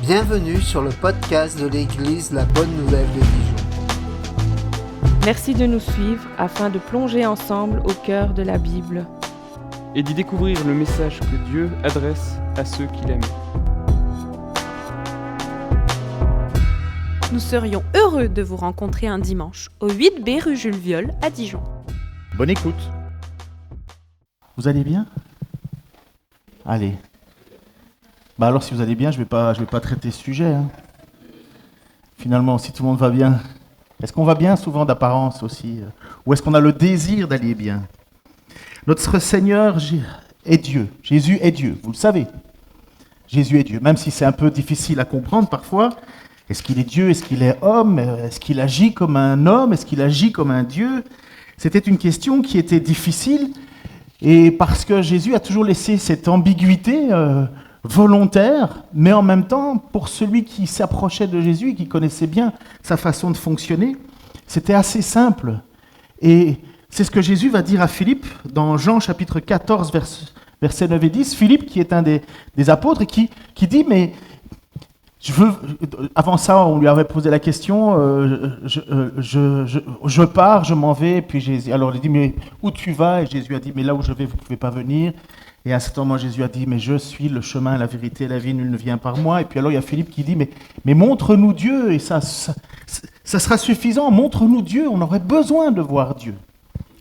Bienvenue sur le podcast de l'Église La Bonne Nouvelle de Dijon. Merci de nous suivre afin de plonger ensemble au cœur de la Bible et d'y découvrir le message que Dieu adresse à ceux qu'il aime. Nous serions heureux de vous rencontrer un dimanche au 8B rue Jules Viol à Dijon. Bonne écoute. Vous allez bien ? Allez. Alors si vous allez bien, je vais pas traiter ce sujet. Finalement, si tout le monde va bien, est-ce qu'on va bien souvent d'apparence aussi ? Ou est-ce qu'on a le désir d'aller bien ? Notre Seigneur est Dieu. Jésus est Dieu, vous le savez. Jésus est Dieu, même si c'est un peu difficile à comprendre parfois. Est-ce qu'il est Dieu ? Est-ce qu'il est homme ? Est-ce qu'il agit comme un homme ? Est-ce qu'il agit comme un Dieu ? C'était une question qui était difficile, et parce que Jésus a toujours laissé cette ambiguïté volontaire, mais en même temps, pour celui qui s'approchait de Jésus et qui connaissait bien sa façon de fonctionner, c'était assez simple. Et c'est ce que Jésus va dire à Philippe dans Jean chapitre 14, versets 9 et 10. Philippe, qui est un des apôtres, et qui dit, mais avant ça, on lui avait posé la question, je pars, je m'en vais, puis Jésus, alors il dit, mais où tu vas ? Et Jésus a dit, mais là où je vais, vous ne pouvez pas venir. Et à ce moment, Jésus a dit, mais je suis le chemin, la vérité et la vie, nul ne vient par moi. Et puis alors il y a Philippe qui dit, mais montre-nous Dieu, et ça sera suffisant, montre-nous Dieu, on aurait besoin de voir Dieu.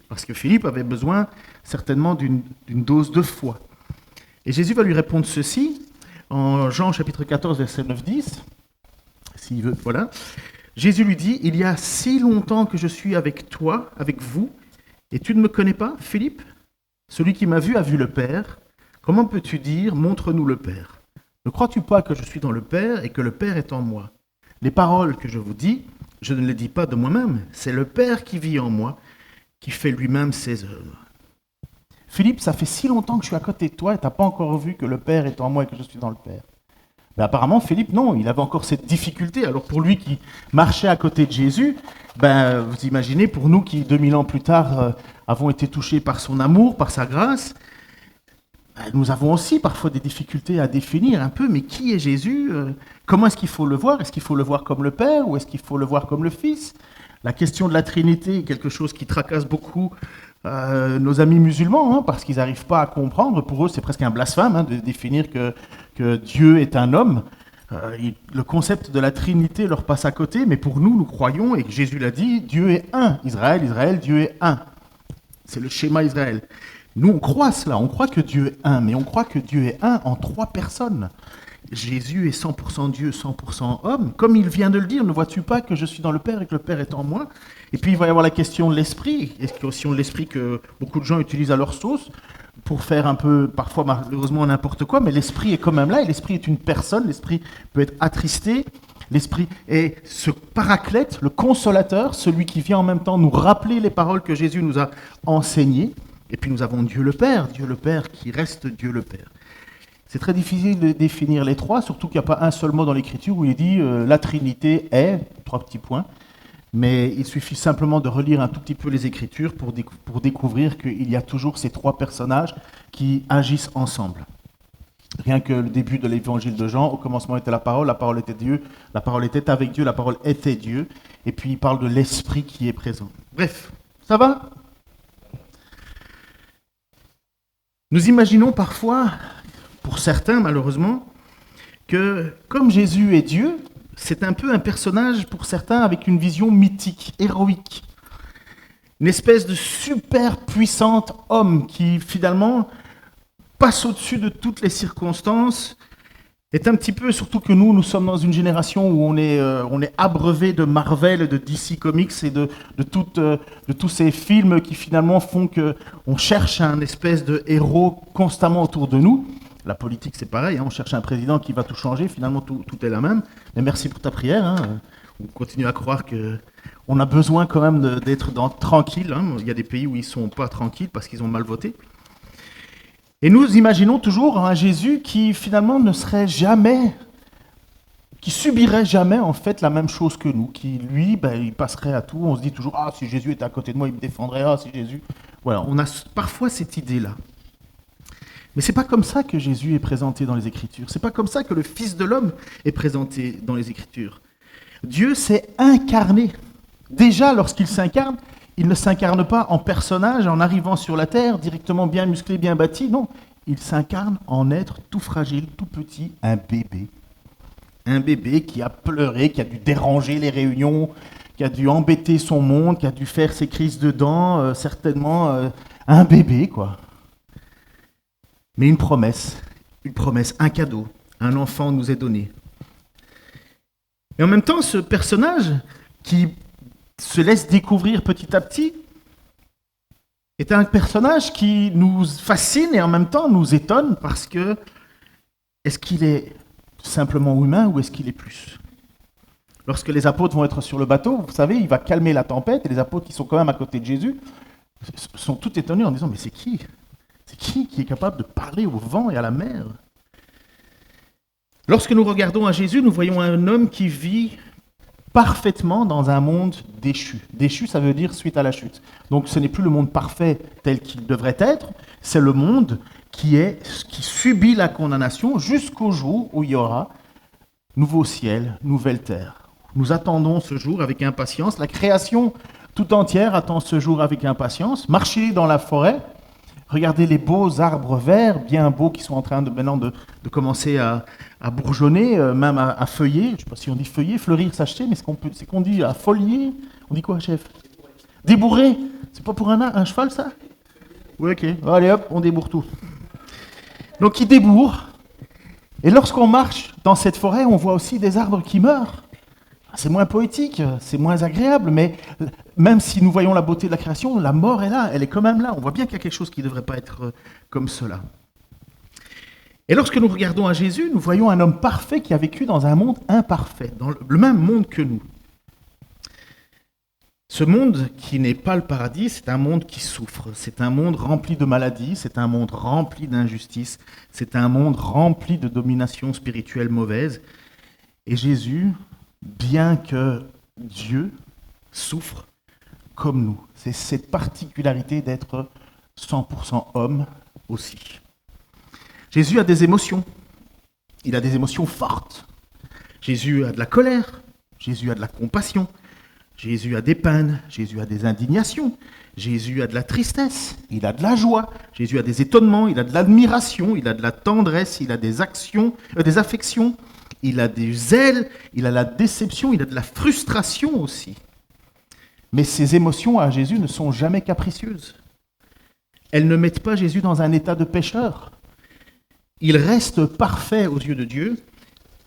Parce que Philippe avait besoin certainement d'une dose de foi. Et Jésus va lui répondre ceci, en Jean chapitre 14, verset 9-10, s'il veut, voilà. Jésus lui dit, il y a si longtemps que je suis avec toi, avec vous, et tu ne me connais pas, Philippe ? Celui qui m'a vu a vu le Père. Comment peux-tu dire, montre-nous le Père ? Ne crois-tu pas que je suis dans le Père et que le Père est en moi ? Les paroles que je vous dis, je ne les dis pas de moi-même, c'est le Père qui vit en moi, qui fait lui-même ses œuvres. Philippe, ça fait si longtemps que je suis à côté de toi et tu n'as pas encore vu que le Père est en moi et que je suis dans le Père. Mais apparemment, Philippe, non, il avait encore cette difficulté. Alors pour lui qui marchait à côté de Jésus, vous imaginez, pour nous qui 2000 ans plus tard avons été touchés par son amour, par sa grâce, nous avons aussi parfois des difficultés à définir un peu, mais qui est Jésus ? Comment est-ce qu'il faut le voir ? Est-ce qu'il faut le voir comme le Père ou est-ce qu'il faut le voir comme le Fils ? La question de la Trinité est quelque chose qui tracasse beaucoup nos amis musulmans, parce qu'ils n'arrivent pas à comprendre. Pour eux, c'est presque un blasphème de définir que Dieu est un homme. Le concept de la Trinité leur passe à côté, mais pour nous, nous croyons, et que Jésus l'a dit, Dieu est un. Israël, Dieu est un. C'est le schéma Israël. Nous, on croit cela, on croit que Dieu est un, mais on croit que Dieu est un en 3 personnes. Jésus est 100% Dieu, 100% homme. Comme il vient de le dire, ne vois-tu pas que je suis dans le Père et que le Père est en moi ? Et puis il va y avoir la question de l'esprit, et la question de l'esprit que beaucoup de gens utilisent à leur sauce, pour faire un peu, parfois malheureusement n'importe quoi, mais l'esprit est quand même là, et l'esprit est une personne, l'esprit peut être attristé, l'esprit est ce paraclète, le consolateur, celui qui vient en même temps nous rappeler les paroles que Jésus nous a enseignées, et puis nous avons Dieu le Père qui reste Dieu le Père. C'est très difficile de définir les 3, surtout qu'il n'y a pas un seul mot dans l'Écriture où il dit la Trinité est, 3 petits points, mais il suffit simplement de relire un tout petit peu les Écritures pour découvrir qu'il y a toujours ces 3 personnages qui agissent ensemble. Rien que le début de l'évangile de Jean, au commencement était la parole était Dieu, la parole était avec Dieu, la parole était Dieu, et puis il parle de l'Esprit qui est présent. Bref, ça va ? Nous imaginons parfois, pour certains malheureusement, que comme Jésus est Dieu, c'est un peu un personnage pour certains avec une vision mythique, héroïque. Une espèce de super puissante homme qui finalement passe au-dessus de toutes les circonstances, est un petit peu, surtout que nous sommes dans une génération où on est abreuvé de Marvel, de DC Comics et de tous ces films qui finalement font qu'on cherche un espèce de héros constamment autour de nous. La politique, c'est pareil, on cherche un président qui va tout changer, finalement tout est la même. Mais merci pour ta prière, on continue à croire qu'on a besoin quand même d'être tranquille. Il y a des pays où ils ne sont pas tranquilles parce qu'ils ont mal voté. Et nous imaginons toujours un Jésus qui finalement ne serait jamais, qui subirait jamais en fait la même chose que nous, qui lui, il passerait à tout. On se dit toujours, si Jésus était à côté de moi, il me défendrait, si Jésus... Voilà, on a parfois cette idée-là. Mais ce n'est pas comme ça que Jésus est présenté dans les Écritures. Ce n'est pas comme ça que le Fils de l'homme est présenté dans les Écritures. Dieu s'est incarné. Déjà, lorsqu'il s'incarne, il ne s'incarne pas en personnage, en arrivant sur la terre, directement bien musclé, bien bâti. Non, il s'incarne en être tout fragile, tout petit, un bébé. Un bébé qui a pleuré, qui a dû déranger les réunions, qui a dû embêter son monde, qui a dû faire ses crises de dents, certainement un bébé, quoi. Mais une promesse, un cadeau, un enfant nous est donné. Et en même temps, ce personnage qui se laisse découvrir petit à petit est un personnage qui nous fascine et en même temps nous étonne parce que est-ce qu'il est simplement humain ou est-ce qu'il est plus ? Lorsque les apôtres vont être sur le bateau, vous savez, il va calmer la tempête et les apôtres qui sont quand même à côté de Jésus sont tout étonnés en disant « Mais c'est qui ? C'est qui est capable de parler au vent et à la mer ?» Lorsque nous regardons à Jésus, nous voyons un homme qui vit parfaitement dans un monde déchu. Déchu, ça veut dire suite à la chute. Donc ce n'est plus le monde parfait tel qu'il devrait être, c'est le monde qui subit la condamnation jusqu'au jour où il y aura nouveau ciel, nouvelle terre. Nous attendons ce jour avec impatience. La création tout entière attend ce jour avec impatience. Marchez dans la forêt, regardez les beaux arbres verts, bien beaux, qui sont en train maintenant de commencer à bourgeonner, même à feuiller. Je ne sais pas si on dit feuiller, fleurir, s'acheter, mais c'est qu'on dit à folier. On dit quoi, chef ? Débourrer. C'est pas pour un cheval, ça ? Oui, ok. Allez hop, on débourre tout. Donc il débourre. Et lorsqu'on marche dans cette forêt, on voit aussi des arbres qui meurent. C'est moins poétique, c'est moins agréable, mais même si nous voyons la beauté de la création, la mort est là, elle est quand même là. On voit bien qu'il y a quelque chose qui ne devrait pas être comme cela. Et lorsque nous regardons à Jésus, nous voyons un homme parfait qui a vécu dans un monde imparfait, dans le même monde que nous. Ce monde qui n'est pas le paradis, c'est un monde qui souffre, c'est un monde rempli de maladies, c'est un monde rempli d'injustice, c'est un monde rempli de domination spirituelle mauvaise. Et Jésus, bien que Dieu, souffre comme nous. C'est cette particularité d'être 100% homme aussi. Jésus a des émotions. Il a des émotions fortes. Jésus a de la colère. Jésus a de la compassion. Jésus a des peines. Jésus a des indignations. Jésus a de la tristesse. Il a de la joie. Jésus a des étonnements. Il a de l'admiration. Il a de la tendresse. Il a des affections. Il a des zèles. Il a la déception. Il a de la frustration aussi. Mais ces émotions à Jésus ne sont jamais capricieuses. Elles ne mettent pas Jésus dans un état de pécheur. Il reste parfait aux yeux de Dieu.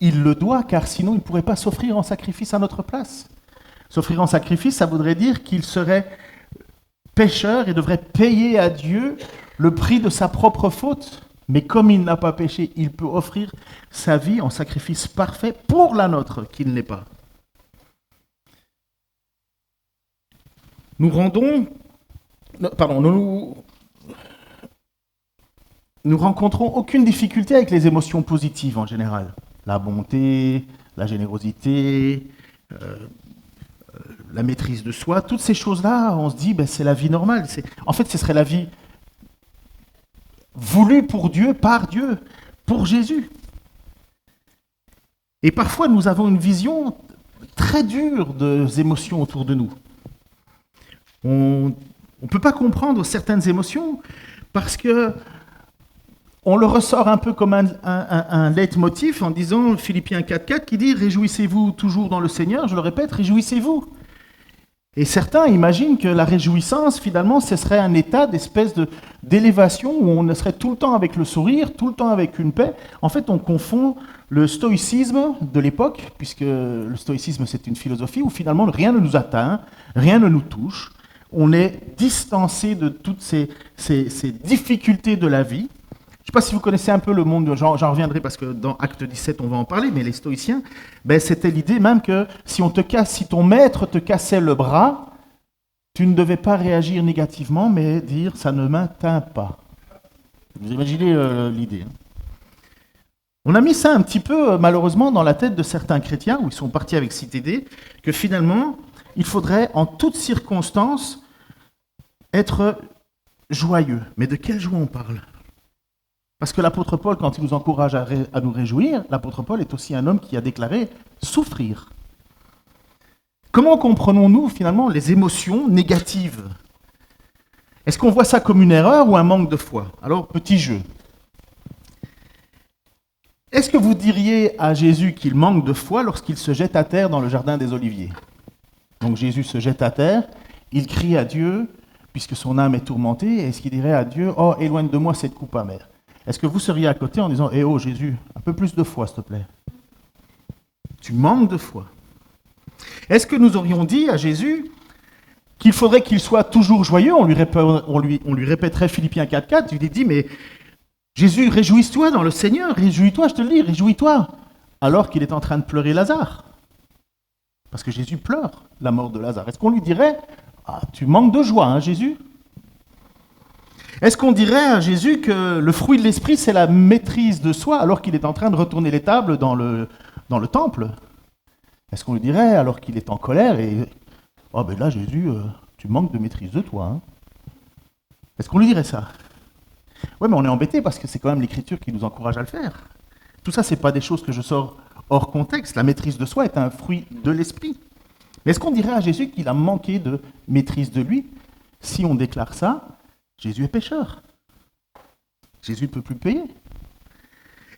Il le doit, car sinon il ne pourrait pas s'offrir en sacrifice à notre place. S'offrir en sacrifice, ça voudrait dire qu'il serait pécheur et devrait payer à Dieu le prix de sa propre faute. Mais comme il n'a pas péché, il peut offrir sa vie en sacrifice parfait pour la nôtre, qui ne l'est pas. Nous rencontrons aucune difficulté avec les émotions positives en général. La bonté, la générosité, la maîtrise de soi, toutes ces choses-là, on se dit, c'est la vie normale. En fait, ce serait la vie voulue pour Dieu, par Dieu, pour Jésus. Et parfois, nous avons une vision très dure des émotions autour de nous. On ne peut pas comprendre certaines émotions parce que on le ressort un peu comme un leitmotiv en disant Philippiens 4.4 qui dit « Réjouissez-vous toujours dans le Seigneur », je le répète, réjouissez-vous. Et certains imaginent que la réjouissance, finalement, ce serait un état d'espèce d'élévation où on serait tout le temps avec le sourire, tout le temps avec une paix. En fait, on confond le stoïcisme de l'époque, puisque le stoïcisme, c'est une philosophie où finalement rien ne nous atteint, rien ne nous touche. On est distancé de toutes ces difficultés de la vie. Je ne sais pas si vous connaissez un peu le monde, j'en reviendrai parce que dans Acte 17, on va en parler, mais les stoïciens, c'était l'idée même que si ton maître te cassait le bras, tu ne devais pas réagir négativement, mais dire « ça ne m'atteint pas ». Vous imaginez l'idée. On a mis ça un petit peu, malheureusement, dans la tête de certains chrétiens, où ils sont partis avec cette idée, que finalement, il faudrait en toutes circonstances être joyeux. Mais de quelle joie on parle ? Parce que l'apôtre Paul, quand il nous encourage à nous réjouir, l'apôtre Paul est aussi un homme qui a déclaré souffrir. Comment comprenons-nous finalement les émotions négatives? Est-ce qu'on voit ça comme une erreur ou un manque de foi? Alors, petit jeu. Est-ce que vous diriez à Jésus qu'il manque de foi lorsqu'il se jette à terre dans le jardin des Oliviers? Donc Jésus se jette à terre, il crie à Dieu, puisque son âme est tourmentée, et est-ce qu'il dirait à Dieu, « Oh, éloigne de moi cette coupe amère ». Est-ce que vous seriez à côté en disant, « Eh oh Jésus, un peu plus de foi, s'il te plaît. Tu manques de foi. » Est-ce que nous aurions dit à Jésus qu'il faudrait qu'il soit toujours joyeux? On lui répéterait Philippiens 4.4, il lui dit, mais Jésus, réjouis-toi dans le Seigneur, réjouis-toi, je te le dis, réjouis-toi, alors qu'il est en train de pleurer Lazare. Parce que Jésus pleure la mort de Lazare. Est-ce qu'on lui dirait, ah, tu manques de joie, hein, Jésus? Est-ce qu'on dirait à Jésus que le fruit de l'esprit, c'est la maîtrise de soi, alors qu'il est en train de retourner les tables dans le temple? Est-ce qu'on lui dirait, alors qu'il est en colère, oh ben là, Jésus, tu manques de maîtrise de toi, hein? Est-ce qu'on lui dirait ça? Oui, mais on est embêté parce que c'est quand même l'Écriture qui nous encourage à le faire. Tout ça, ce n'est pas des choses que je sors hors contexte. La maîtrise de soi est un fruit de l'esprit. Mais est-ce qu'on dirait à Jésus qu'il a manqué de maîtrise de lui? Si on déclare ça, Jésus est pécheur. Jésus ne peut plus payer.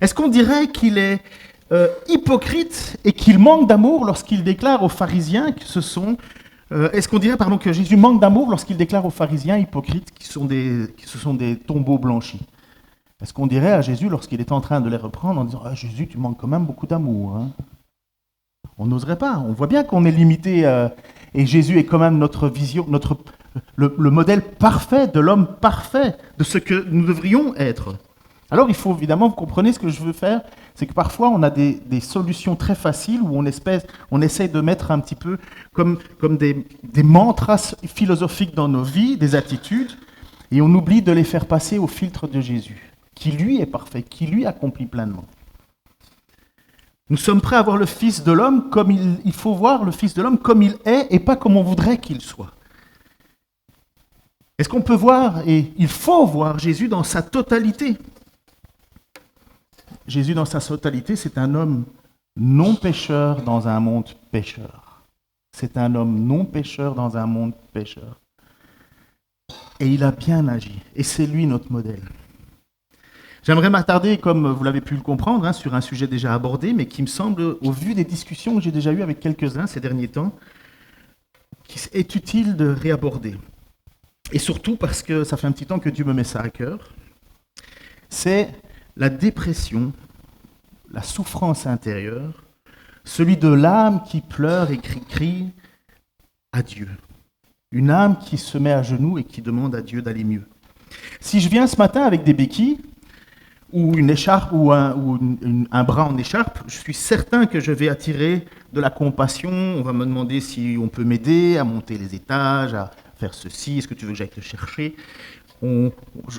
Est-ce qu'on dirait qu'il est hypocrite et qu'il manque d'amour lorsqu'il déclare aux pharisiens que ce sont... est-ce qu'on dirait que Jésus manque d'amour lorsqu'il déclare aux pharisiens hypocrites que ce sont des tombeaux blanchis? Est-ce qu'on dirait à Jésus lorsqu'il est en train de les reprendre en disant « Ah Jésus, tu manques quand même beaucoup d'amour, hein ?» On n'oserait pas. On voit bien qu'on est limité et Jésus est quand même notre vision, le modèle parfait de l'homme parfait, de ce que nous devrions être. Alors il faut évidemment, vous comprenez ce que je veux faire, c'est que parfois on a des solutions très faciles où on essaie de mettre un petit peu comme des mantras philosophiques dans nos vies, des attitudes, et on oublie de les faire passer au filtre de Jésus, qui lui est parfait, qui lui accomplit pleinement. Nous sommes prêts à voir le Fils de l'homme comme il faut voir le Fils de l'homme comme il est et pas comme on voudrait qu'il soit. Est-ce qu'on peut voir, et il faut voir Jésus dans sa totalité? Jésus dans sa totalité, c'est un homme non pécheur dans un monde pécheur. C'est un homme non pécheur dans un monde pécheur. Et il a bien agi. Et c'est lui notre modèle. J'aimerais m'attarder, comme vous l'avez pu le comprendre, sur un sujet déjà abordé, mais qui me semble, au vu des discussions que j'ai déjà eues avec quelques-uns ces derniers temps, qu'il est utile de réaborder. Et surtout parce que ça fait un petit temps que Dieu me met ça à cœur. C'est la dépression, la souffrance intérieure, celui de l'âme qui pleure et crie à Dieu. Une âme qui se met à genoux et qui demande à Dieu d'aller mieux. Si je viens ce matin avec des béquilles, ou une écharpe, ou un bras en écharpe, je suis certain que je vais attirer de la compassion. On va me demander si on peut m'aider à monter les étages, à faire ceci, est-ce que tu veux que j'aille te chercher? On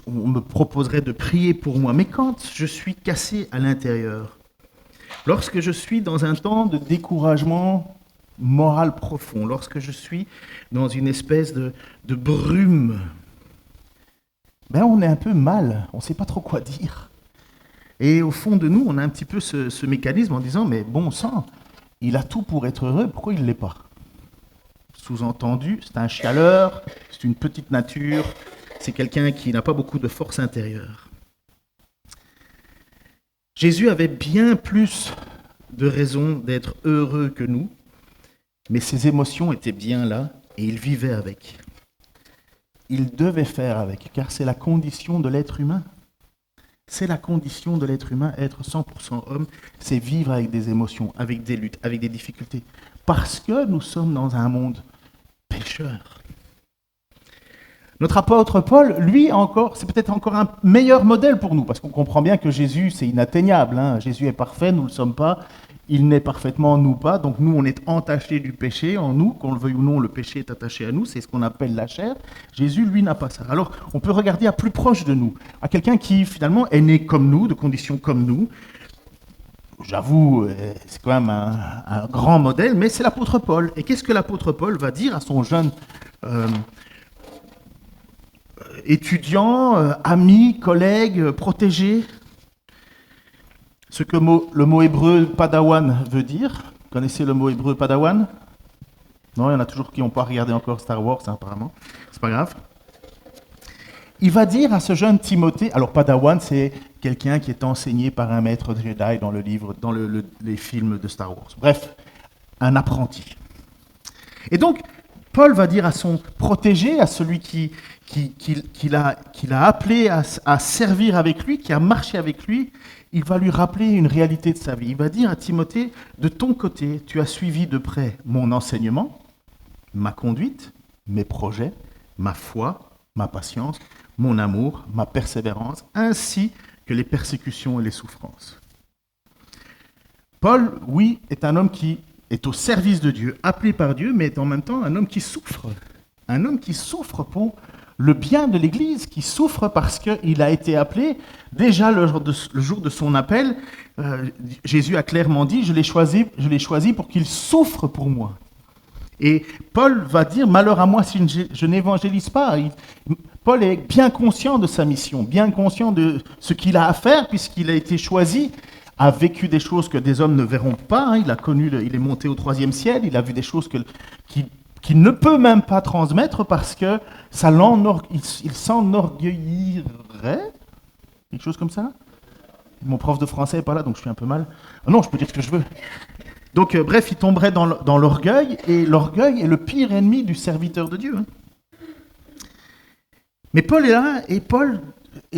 me proposerait de prier pour moi. Mais quand je suis cassé à l'intérieur, lorsque je suis dans un temps de découragement moral profond, lorsque je suis dans une espèce de brume, on est un peu mal, on ne sait pas trop quoi dire. Et au fond de nous, on a un petit peu ce mécanisme en disant, mais bon sang, il a tout pour être heureux, pourquoi il ne l'est pas? Sous-entendu, c'est un chialeur, c'est une petite nature, c'est quelqu'un qui n'a pas beaucoup de force intérieure. Jésus avait bien plus de raisons d'être heureux que nous, mais ses émotions étaient bien là et il vivait avec. Il devait faire avec, car c'est la condition de l'être humain. C'est la condition de l'être humain, être 100% homme, c'est vivre avec des émotions, avec des luttes, avec des difficultés. Parce que nous sommes dans un monde pécheur. Notre apôtre Paul, lui encore, c'est peut-être encore un meilleur modèle pour nous, parce qu'on comprend bien que Jésus, c'est inatteignable. Jésus est parfait, nous ne le sommes pas. Il naît parfaitement, nous pas. Donc nous, on est entachés du péché en nous. Qu'on le veuille ou non, le péché est attaché à nous. C'est ce qu'on appelle la chair. Jésus, lui, n'a pas ça. Alors, on peut regarder à plus proche de nous, à quelqu'un qui, finalement, est né comme nous, de conditions comme nous. J'avoue, c'est quand même un grand modèle, mais c'est l'apôtre Paul. Et qu'est-ce que l'apôtre Paul va dire à son jeune étudiants, amis, collègues, protégés. Ce que le mot hébreu padawan veut dire. Vous connaissez le mot hébreu padawan? Non, il y en a toujours qui n'ont pas regardé encore Star Wars, apparemment. C'est pas grave. Il va dire à ce jeune Timothée, alors padawan, c'est quelqu'un qui est enseigné par un maître Jedi dans le livre, dans les films de Star Wars. Bref, un apprenti. Et donc, Paul va dire à son protégé, à celui qu'il a appelé à servir avec lui, qui a marché avec lui, il va lui rappeler une réalité de sa vie. Il va dire à Timothée, de ton côté, tu as suivi de près mon enseignement, ma conduite, mes projets, ma foi, ma patience, mon amour, ma persévérance, ainsi que les persécutions et les souffrances. Paul, oui, est un homme qui est au service de Dieu, appelé par Dieu, mais est en même temps un homme qui souffre. Un homme qui souffre pour le bien de l'Église, qui souffre parce qu'il a été appelé. Déjà le jour de son appel, Jésus a clairement dit, je l'ai choisi pour qu'il souffre pour moi. Et Paul va dire, malheur à moi si je n'évangélise pas. Paul est bien conscient de sa mission, bien conscient de ce qu'il a à faire, puisqu'il a été choisi, a vécu des choses que des hommes ne verront pas. Il est monté au 3e ciel, il a vu des choses qu'il ne peut même pas transmettre parce que il s'enorgueillirait. Quelque chose comme ça. Mon prof de français n'est pas là, donc je suis un peu mal. Non, je peux dire ce que je veux. Donc, bref, il tomberait dans l'orgueil, et l'orgueil est le pire ennemi du serviteur de Dieu. Mais Paul est là, et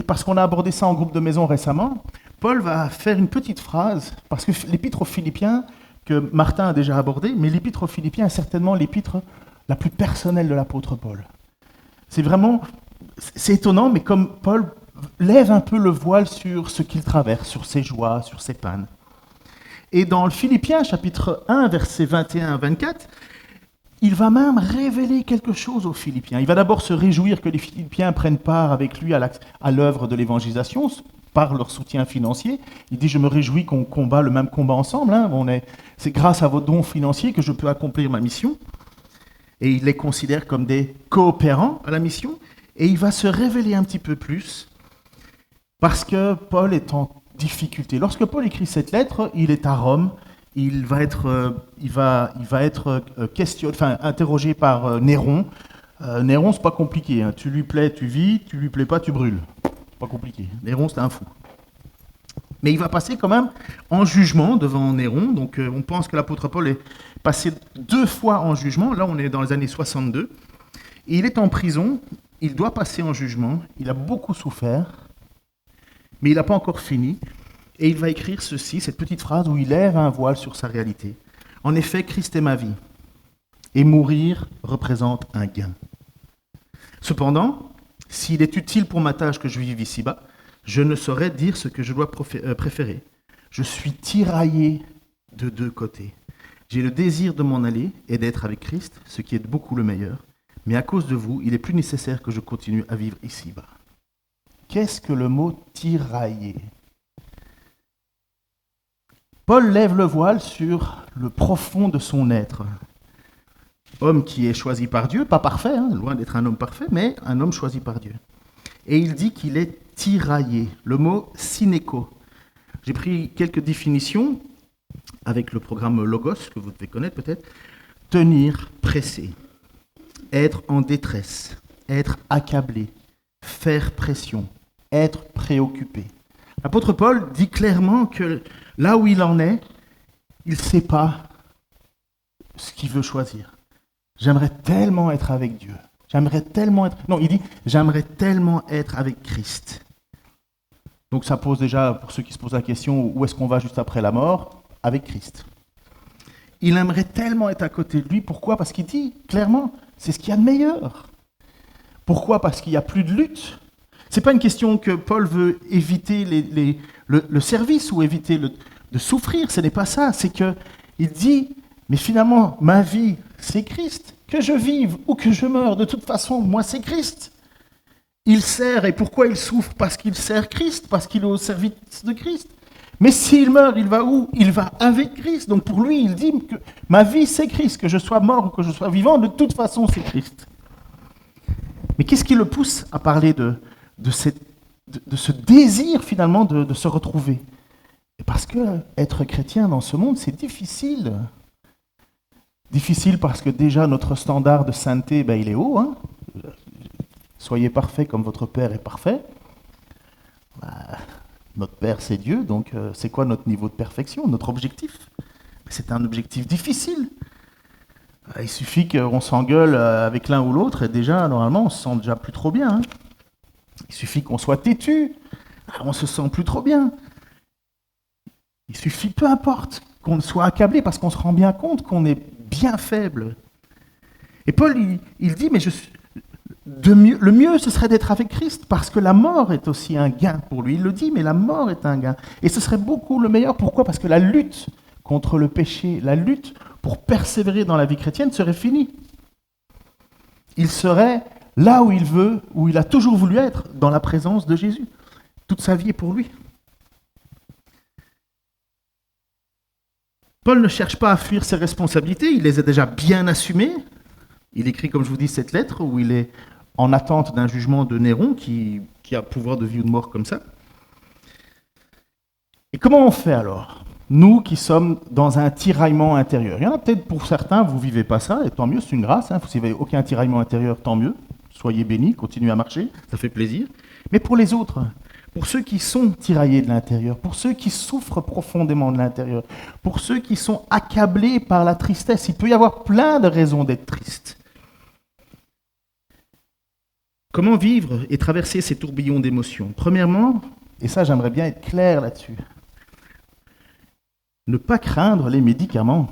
parce qu'on a abordé ça en groupe de maison récemment, Paul va faire une petite phrase, parce que l'épître aux Philippiens, que Martin a déjà abordé, mais l'épître aux Philippiens est certainement l'épître la plus personnelle de l'apôtre Paul. C'est étonnant, mais comme Paul lève un peu le voile sur ce qu'il traverse, sur ses joies, sur ses pannes. Et dans le Philippiens, chapitre 1, versets 21 à 24, il va même révéler quelque chose aux Philippiens. Il va d'abord se réjouir que les Philippiens prennent part avec lui à l'œuvre de l'évangélisation, par leur soutien financier. Il dit, je me réjouis qu'on combat le même combat ensemble. C'est grâce à vos dons financiers que je peux accomplir ma mission. Et il les considère comme des coopérants à la mission. Et il va se révéler un petit peu plus, parce que Paul est en difficulté. Lorsque Paul écrit cette lettre, il est à Rome. Il va être interrogé par Néron. Néron, c'est pas compliqué. Tu lui plais, tu vis. Tu lui plais pas, tu brûles. C'est pas compliqué. Néron, c'est un fou. Mais il va passer quand même en jugement devant Néron. Donc, on pense que l'apôtre Paul est passé 2 fois en jugement. Là, on est dans les années 62. Et il est en prison. Il doit passer en jugement. Il a beaucoup souffert. Mais il n'a pas encore fini. Et il va écrire ceci, cette petite phrase où il lève un voile sur sa réalité. En effet, Christ est ma vie, et mourir représente un gain. Cependant, s'il est utile pour ma tâche que je vive ici-bas, je ne saurais dire ce que je dois préférer. Je suis tiraillé de 2 côtés. J'ai le désir de m'en aller et d'être avec Christ, ce qui est beaucoup le meilleur. Mais à cause de vous, il est plus nécessaire que je continue à vivre ici-bas. Qu'est-ce que le mot tiraillé ? Paul lève le voile sur le profond de son être. Homme qui est choisi par Dieu, pas parfait, loin d'être un homme parfait, mais un homme choisi par Dieu. Et il dit qu'il est tiraillé. Le mot synéko. J'ai pris quelques définitions avec le programme Logos, que vous devez connaître peut-être. Tenir, pressé, être en détresse, être accablé, faire pression, être préoccupé. L'apôtre Paul dit clairement que là où il en est, il ne sait pas ce qu'il veut choisir. J'aimerais tellement être avec Dieu. Il dit, j'aimerais tellement être avec Christ. Donc ça pose déjà, pour ceux qui se posent la question, où est-ce qu'on va juste après la mort ? Avec Christ. Il aimerait tellement être à côté de lui. Pourquoi ? Parce qu'il dit clairement, c'est ce qu'il y a de meilleur. Pourquoi ? Parce qu'il n'y a plus de lutte. Ce n'est pas une question que Paul veut éviter le service ou éviter de souffrir. Ce n'est pas ça. C'est qu'il dit, mais finalement, ma vie, c'est Christ. Que je vive ou que je meure, de toute façon, moi, c'est Christ. Il sert. Et pourquoi il souffre ? Parce qu'il sert Christ, parce qu'il est au service de Christ. Mais s'il meurt, il va où ? Il va avec Christ. Donc pour lui, il dit que ma vie, c'est Christ. Que je sois mort ou que je sois vivant, de toute façon, c'est Christ. Mais qu'est-ce qui le pousse à parler de ce désir finalement de se retrouver? Et parce que être chrétien dans ce monde, c'est difficile. Difficile parce que déjà notre standard de sainteté, il est haut. Hein. Soyez parfaits comme votre Père est parfait. Notre Père, c'est Dieu, donc c'est quoi notre niveau de perfection, notre objectif? C'est un objectif difficile. Il suffit qu'on s'engueule avec l'un ou l'autre et déjà, normalement, on se sent déjà plus trop bien. Hein. Il suffit qu'on soit têtu, on se sent plus trop bien. Il suffit, peu importe, qu'on soit accablé parce qu'on se rend bien compte qu'on est bien faible. Et Paul, il dit, mais le mieux, ce serait d'être avec Christ parce que la mort est aussi un gain pour lui. Il le dit, mais la mort est un gain. Et ce serait beaucoup le meilleur. Pourquoi? Parce que la lutte contre le péché, la lutte pour persévérer dans la vie chrétienne serait finie. Il serait là où il veut, où il a toujours voulu être, dans la présence de Jésus. Toute sa vie est pour lui. Paul ne cherche pas à fuir ses responsabilités, il les a déjà bien assumées. Il écrit, comme je vous dis, cette lettre où il est en attente d'un jugement de Néron qui a pouvoir de vie ou de mort comme ça. Et comment on fait alors? Nous qui sommes dans un tiraillement intérieur. Il y en a peut-être pour certains, vous ne vivez pas ça, et tant mieux, c'est une grâce. Hein. Si vous n'avez aucun tiraillement intérieur, tant mieux. Soyez bénis, continuez à marcher, ça fait plaisir. Mais pour les autres, pour ceux qui sont tiraillés de l'intérieur, pour ceux qui souffrent profondément de l'intérieur, pour ceux qui sont accablés par la tristesse, il peut y avoir plein de raisons d'être triste. Comment vivre et traverser ces tourbillons d'émotions? Premièrement, et ça j'aimerais bien être clair là-dessus, ne pas craindre les médicaments.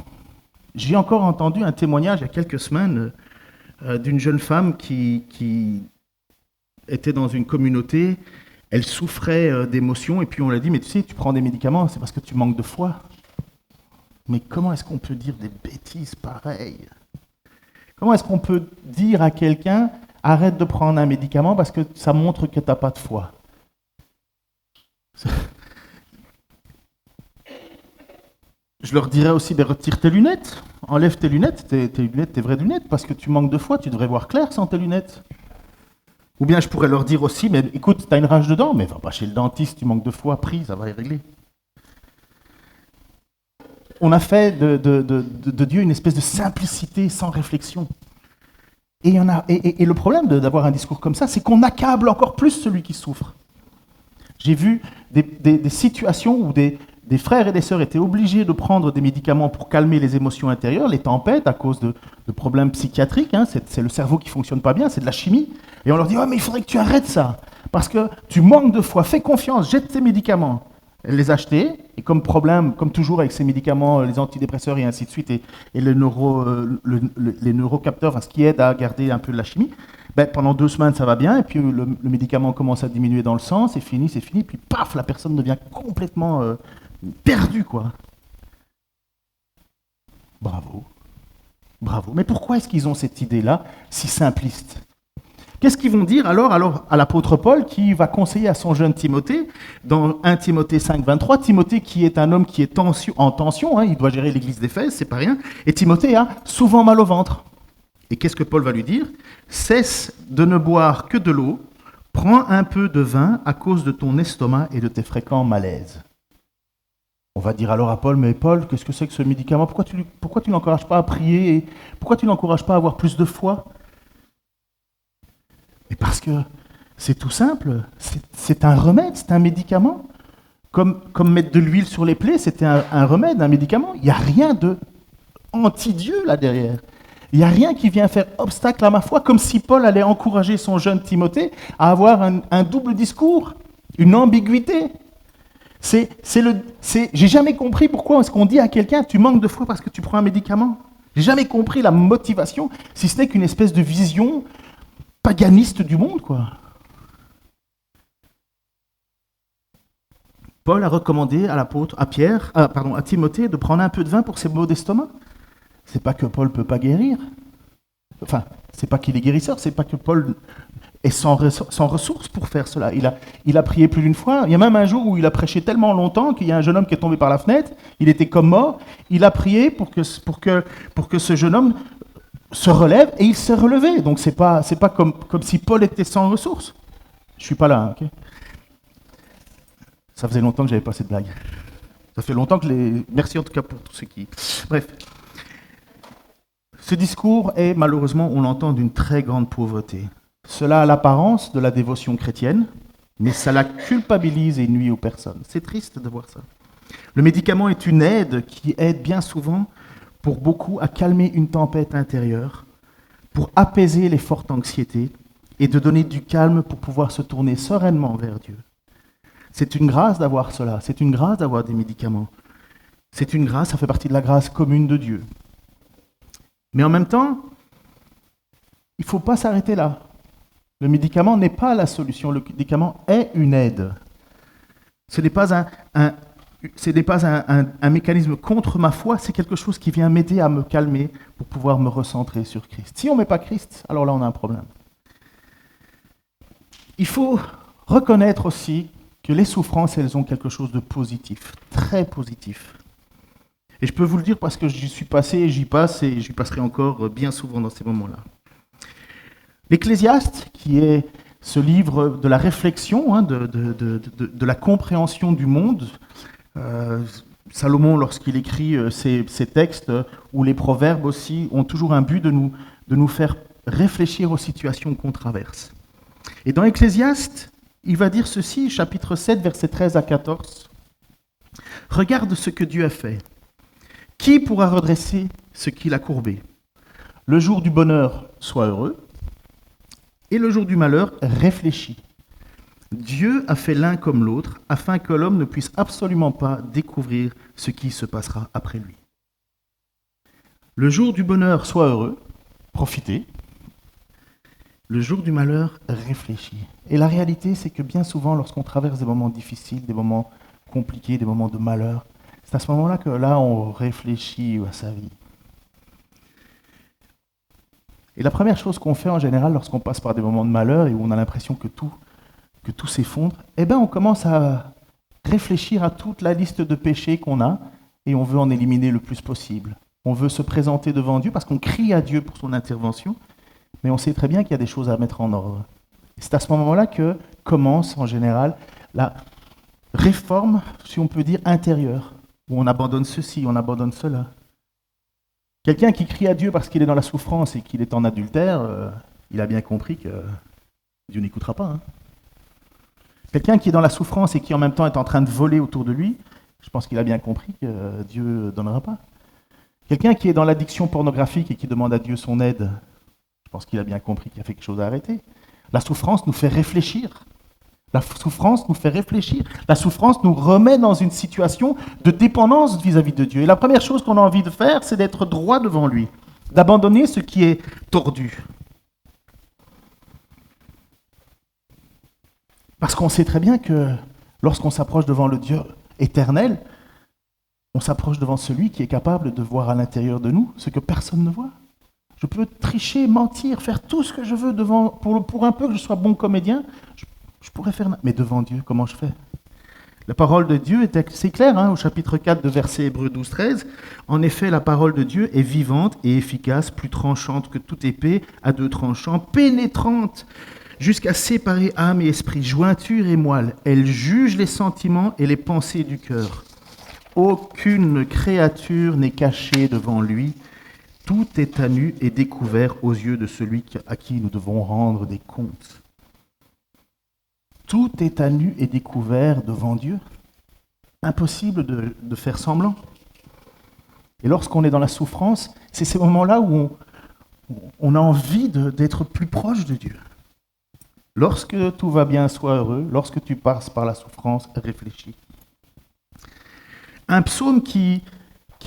J'ai encore entendu un témoignage il y a quelques semaines d'une jeune femme qui était dans une communauté, elle souffrait d'émotions et puis on l'a dit, mais tu sais, tu prends des médicaments, c'est parce que tu manques de foi. Mais comment est-ce qu'on peut dire des bêtises pareilles? Comment est-ce qu'on peut dire à quelqu'un, arrête de prendre un médicament parce que ça montre que tu n'as pas de foi? Je leur dirais aussi, retire tes lunettes, enlève tes lunettes, tes vraies lunettes, parce que tu manques de foi, tu devrais voir clair sans tes lunettes. Ou bien je pourrais leur dire aussi, mais écoute, tu as une rage de dents, mais va pas chez le dentiste, tu manques de foi, prie, ça va y régler. On a fait de Dieu une espèce de simplicité sans réflexion. Et le problème d'avoir un discours comme ça, c'est qu'on accable encore plus celui qui souffre. J'ai vu des situations où des frères et des sœurs étaient obligés de prendre des médicaments pour calmer les émotions intérieures, les tempêtes, à cause de problèmes psychiatriques. Hein, c'est le cerveau qui ne fonctionne pas bien, c'est de la chimie. Et on leur dit, mais il faudrait que tu arrêtes ça, parce que tu manques de foi, fais confiance, jette tes médicaments. Elle les achetait, et comme problème, comme toujours avec ces médicaments, les antidépresseurs et ainsi de suite, et les neurocapteurs, ce qui aide à garder un peu de la chimie, pendant 2 semaines ça va bien, et puis le médicament commence à diminuer dans le sang, c'est fini, puis paf, la personne devient complètement perdue, quoi. Bravo. Mais pourquoi est-ce qu'ils ont cette idée-là, si simpliste? Qu'est-ce qu'ils vont dire alors à l'apôtre Paul qui va conseiller à son jeune Timothée, dans 1 Timothée 5, 23, Timothée qui est un homme qui est en tension, hein, il doit gérer l'église d'Éphèse, c'est pas rien, et Timothée a souvent mal au ventre. Et qu'est-ce que Paul va lui dire? Cesse de ne boire que de l'eau, prends un peu de vin à cause de ton estomac et de tes fréquents malaises. On va dire alors à Paul, mais Paul, qu'est-ce que c'est que ce médicament? Pourquoi tu l'encourages pas à prier? Et pourquoi tu l'encourages pas à avoir plus de foi? Mais parce que c'est tout simple, c'est un remède, c'est un médicament. Comme mettre de l'huile sur les plaies, c'était un remède, un médicament. Il n'y a rien de anti-Dieu là derrière. Il n'y a rien qui vient faire obstacle à ma foi, comme si Paul allait encourager son jeune Timothée à avoir un double discours, une ambiguïté. J'ai jamais compris pourquoi est-ce qu'on dit à quelqu'un tu manques de foi parce que tu prends un médicament. J'ai jamais compris la motivation, si ce n'est qu'une espèce de vision paganiste du monde, quoi. Paul a recommandé à Timothée de prendre un peu de vin pour ses maux d'estomac. C'est pas que Paul peut pas guérir. Enfin, c'est pas qu'il est guérisseur, c'est pas que Paul est sans ressources pour faire cela. Il a prié plus d'une fois. Il y a même un jour où il a prêché tellement longtemps qu'il y a un jeune homme qui est tombé par la fenêtre. Il était comme mort. Il a prié pour que ce jeune homme se relève et il s'est relevé. Donc c'est pas comme si Paul était sans ressources. Je suis pas là, hein, ok? Ça faisait longtemps que j'avais pas cette blague. Ça fait longtemps que les... Merci en tout cas pour tous ceux qui... Bref. Ce discours est, malheureusement, on l'entend, d'une très grande pauvreté. Cela a l'apparence de la dévotion chrétienne, mais ça la culpabilise et nuit aux personnes. C'est triste de voir ça. Le médicament est une aide qui aide bien souvent, pour beaucoup, à calmer une tempête intérieure, pour apaiser les fortes anxiétés et de donner du calme pour pouvoir se tourner sereinement vers Dieu. C'est une grâce d'avoir cela, c'est une grâce d'avoir des médicaments. C'est une grâce, ça fait partie de la grâce commune de Dieu. Mais en même temps, il ne faut pas s'arrêter là. Le médicament n'est pas la solution, le médicament est une aide. Ce n'est pas un mécanisme contre ma foi, c'est quelque chose qui vient m'aider à me calmer pour pouvoir me recentrer sur Christ. Si on ne met pas Christ, alors là on a un problème. Il faut reconnaître aussi que les souffrances, elles ont quelque chose de positif, très positif. Et je peux vous le dire parce que j'y suis passé, j'y passe et j'y passerai encore bien souvent dans ces moments-là. L'Ecclésiaste, qui est ce livre de la réflexion, de la compréhension du monde, Salomon, lorsqu'il écrit ces textes, ou les proverbes aussi, ont toujours un but de nous faire réfléchir aux situations qu'on traverse. Et dans Ecclésiaste, il va dire ceci, chapitre 7, versets 13 à 14. « Regarde ce que Dieu a fait. Qui pourra redresser ce qu'il a courbé? Le jour du bonheur, sois heureux, et le jour du malheur, réfléchis. Dieu a fait l'un comme l'autre, afin que l'homme ne puisse absolument pas découvrir ce qui se passera après lui. Le jour du bonheur, sois heureux, profitez. Le jour du malheur, réfléchis. » Et la réalité, c'est que bien souvent, lorsqu'on traverse des moments difficiles, des moments compliqués, des moments de malheur, c'est à ce moment-là que là, on réfléchit à sa vie. Et la première chose qu'on fait en général lorsqu'on passe par des moments de malheur et où on a l'impression que tout s'effondre, eh bien, on commence à réfléchir à toute la liste de péchés qu'on a et on veut en éliminer le plus possible. On veut se présenter devant Dieu parce qu'on crie à Dieu pour son intervention, mais on sait très bien qu'il y a des choses à mettre en ordre. Et c'est à ce moment-là que commence en général la réforme, si on peut dire, intérieure, où on abandonne ceci, on abandonne cela. Quelqu'un qui crie à Dieu parce qu'il est dans la souffrance et qu'il est en adultère, il a bien compris que Dieu n'écoutera pas. Hein. Quelqu'un qui est dans la souffrance et qui en même temps est en train de voler autour de lui, je pense qu'il a bien compris que Dieu ne donnera pas. Quelqu'un qui est dans l'addiction pornographique et qui demande à Dieu son aide, je pense qu'il a bien compris qu'il y a quelque chose à arrêter. La souffrance nous fait réfléchir. La souffrance nous fait réfléchir. La souffrance nous remet dans une situation de dépendance vis-à-vis de Dieu. Et la première chose qu'on a envie de faire, c'est d'être droit devant lui, d'abandonner ce qui est tordu. Parce qu'on sait très bien que lorsqu'on s'approche devant le Dieu éternel, on s'approche devant celui qui est capable de voir à l'intérieur de nous ce que personne ne voit. Je peux tricher, mentir, faire tout ce que je veux devant, pour un peu que je sois bon comédien, je pourrais faire... Mais devant Dieu, comment je fais? La parole de Dieu est assez claire, au chapitre 4 de verset Hébreux 12-13. En effet, la parole de Dieu est vivante et efficace, plus tranchante que toute épée, à deux tranchants, pénétrante, jusqu'à séparer âme et esprit, jointure et moelle. Elle juge les sentiments et les pensées du cœur. Aucune créature n'est cachée devant lui. Tout est à nu et découvert aux yeux de celui à qui nous devons rendre des comptes. Tout est à nu et découvert devant Dieu. Impossible de faire semblant. Et lorsqu'on est dans la souffrance, c'est ces moments-là où on a envie d'être plus proche de Dieu. Lorsque tout va bien, sois heureux. Lorsque tu passes par la souffrance, réfléchis. Un psaume qui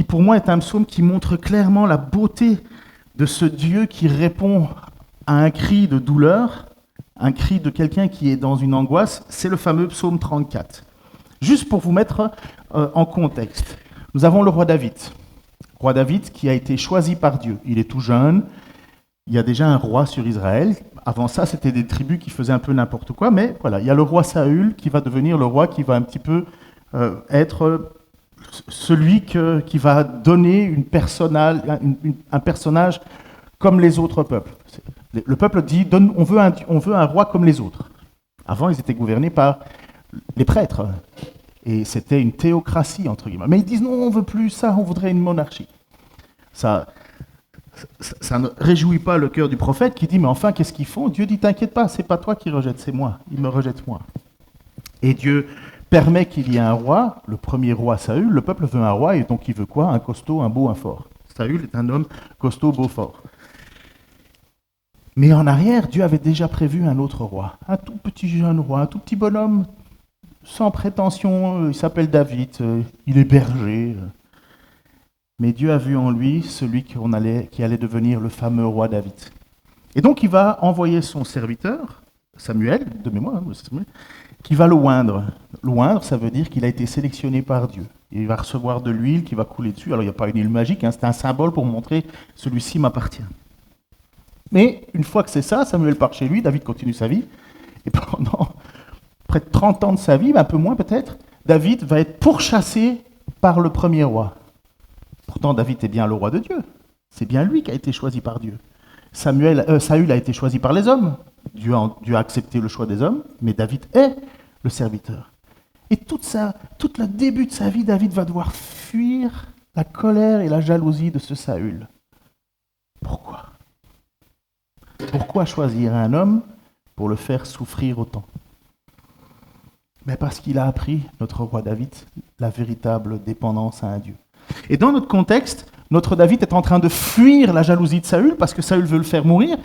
pour moi est un psaume qui montre clairement la beauté de ce Dieu qui répond à un cri de douleur, un cri de quelqu'un qui est dans une angoisse, c'est le fameux psaume 34. Juste pour vous mettre en contexte, nous avons le roi David. Roi David qui a été choisi par Dieu. Il est tout jeune, il y a déjà un roi sur Israël. Avant ça, c'était des tribus qui faisaient un peu n'importe quoi, mais voilà, il y a le roi Saül qui va devenir le roi qui va un petit peu être celui qui va donner un personnage comme les autres peuples. Le peuple dit, on veut un roi comme les autres. Avant, ils étaient gouvernés par les prêtres. Et c'était une théocratie, entre guillemets. Mais ils disent, non, on ne veut plus ça, on voudrait une monarchie. Ça ne réjouit pas le cœur du prophète qui dit, mais enfin, qu'est-ce qu'ils font? Dieu dit, t'inquiète pas, c'est pas toi qui rejette, c'est moi. Il me rejette moi. Et Dieu permet qu'il y ait un roi, le premier roi Saül. Le peuple veut un roi, et donc il veut quoi? Un costaud, un beau, un fort. Saül est un homme costaud, beau, fort. Mais en arrière, Dieu avait déjà prévu un autre roi, un tout petit jeune roi, un tout petit bonhomme, sans prétention, il s'appelle David, il est berger. Mais Dieu a vu en lui celui qui allait devenir le fameux roi David. Et donc il va envoyer son serviteur, Samuel, de mémoire, qui va le oindre. Le oindre, ça veut dire qu'il a été sélectionné par Dieu. Il va recevoir de l'huile qui va couler dessus. Alors il n'y a pas une huile magique, c'est un symbole pour montrer « celui-ci m'appartient ». Mais une fois que c'est ça, Samuel part chez lui, David continue sa vie, et pendant près de 30 ans de sa vie, un peu moins peut-être, David va être pourchassé par le premier roi. Pourtant, David est bien le roi de Dieu. C'est bien lui qui a été choisi par Dieu. Saül a été choisi par les hommes. Dieu a accepté le choix des hommes, mais David est le serviteur. Et tout le début de sa vie, David va devoir fuir la colère et la jalousie de ce Saül. Pourquoi ? Pourquoi choisir un homme pour le faire souffrir autant? Mais parce qu'il a appris, notre roi David, la véritable dépendance à un Dieu. Et dans notre contexte, notre David est en train de fuir la jalousie de Saül, parce que Saül veut le faire mourir,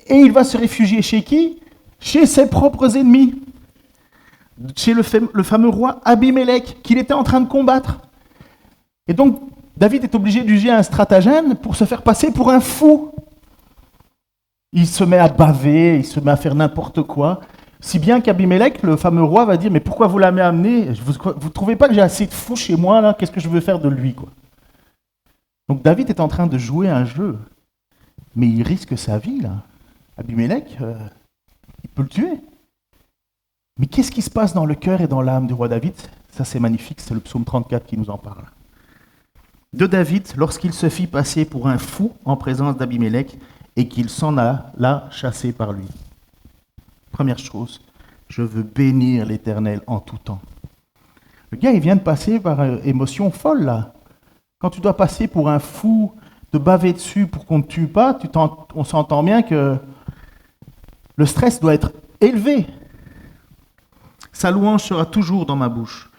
et il va se réfugier chez qui? Chez ses propres ennemis. Chez le fameux roi Abimélec, qu'il était en train de combattre. Et donc, David est obligé d'user un stratagème pour se faire passer pour un fou. Il se met à baver, il se met à faire n'importe quoi, si bien qu'Abimélec, le fameux roi, va dire « Mais pourquoi vous l'avez amené? Vous ne trouvez pas que j'ai assez de fous chez moi, là? Qu'est-ce que je veux faire de lui ?» quoi. Donc David est en train de jouer un jeu, mais il risque sa vie, là. Abimélec, il peut le tuer. Mais qu'est-ce qui se passe dans le cœur et dans l'âme du roi David? Ça, c'est magnifique, c'est le psaume 34 qui nous en parle. De David, lorsqu'il se fit passer pour un fou en présence d'Abimélec, et qu'il s'en alla chassé par lui. Première chose, je veux bénir l'Éternel en tout temps. Le gars, il vient de passer par émotion folle, là. Quand tu dois passer pour un fou, te baver dessus pour qu'on ne te tue pas, on s'entend bien que le stress doit être élevé. Sa louange sera toujours dans ma bouche.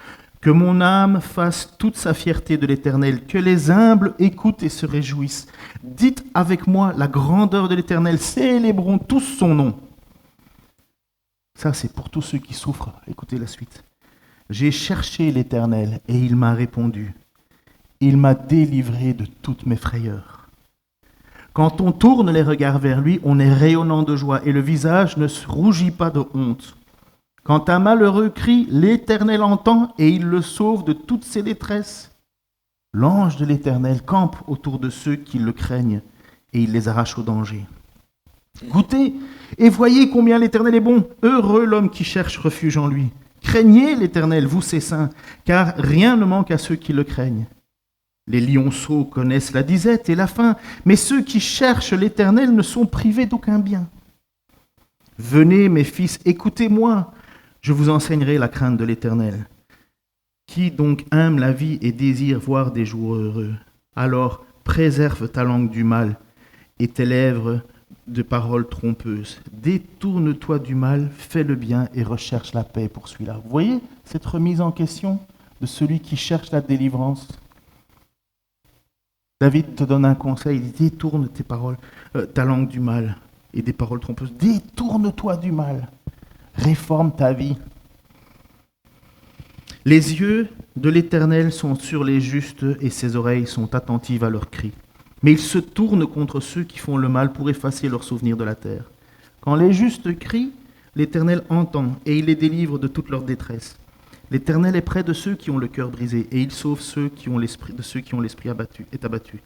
Que mon âme fasse toute sa fierté de l'Éternel, que les humbles écoutent et se réjouissent. Dites avec moi la grandeur de l'Éternel, célébrons tous son nom. Ça, c'est pour tous ceux qui souffrent. Écoutez la suite. J'ai cherché l'Éternel et il m'a répondu. Il m'a délivré de toutes mes frayeurs. Quand on tourne les regards vers lui, on est rayonnant de joie et le visage ne se rougit pas de honte. Quand un malheureux crie, l'Éternel entend et il le sauve de toutes ses détresses. L'ange de l'Éternel campe autour de ceux qui le craignent et il les arrache au danger. Goûtez et voyez combien l'Éternel est bon. Heureux l'homme qui cherche refuge en lui. Craignez l'Éternel, vous ses saints, car rien ne manque à ceux qui le craignent. Les lionceaux connaissent la disette et la faim, mais ceux qui cherchent l'Éternel ne sont privés d'aucun bien. Venez, mes fils, écoutez-moi. Je vous enseignerai la crainte de l'Éternel. Qui donc aime la vie et désire voir des jours heureux? Alors préserve ta langue du mal et tes lèvres de paroles trompeuses. Détourne-toi du mal, fais le bien et recherche la paix pour celui-là. Vous voyez cette remise en question de celui qui cherche la délivrance? David te donne un conseil, il dit détourne tes paroles, ta langue du mal et des paroles trompeuses. Détourne-toi du mal. Réforme ta vie. Les yeux de l'Éternel sont sur les justes et ses oreilles sont attentives à leurs cris. Mais il se tourne contre ceux qui font le mal pour effacer leurs souvenirs de la terre. Quand les justes crient, l'Éternel entend et il les délivre de toute leur détresse. L'Éternel est près de ceux qui ont le cœur brisé et il sauve ceux qui ont l'esprit abattu.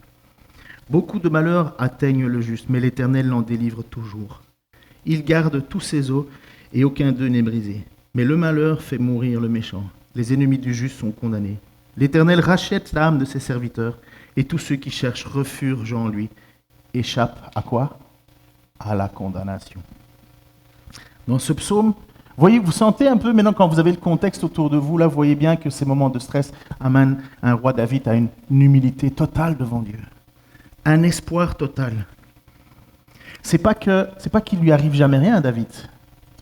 Beaucoup de malheurs atteignent le juste, mais l'Éternel l'en délivre toujours. Il garde tous ses os et aucun d'eux n'est brisé. Mais le malheur fait mourir le méchant. Les ennemis du juste sont condamnés. L'Éternel rachète l'âme de ses serviteurs, et tous ceux qui cherchent refuge en lui, échappe à quoi? À la condamnation. Dans ce psaume, voyez, vous sentez un peu, maintenant quand vous avez le contexte autour de vous, là, vous voyez bien que ces moments de stress amènent un roi David à une humilité totale devant Dieu. Un espoir total. C'est pas qu'il lui arrive jamais rien à David.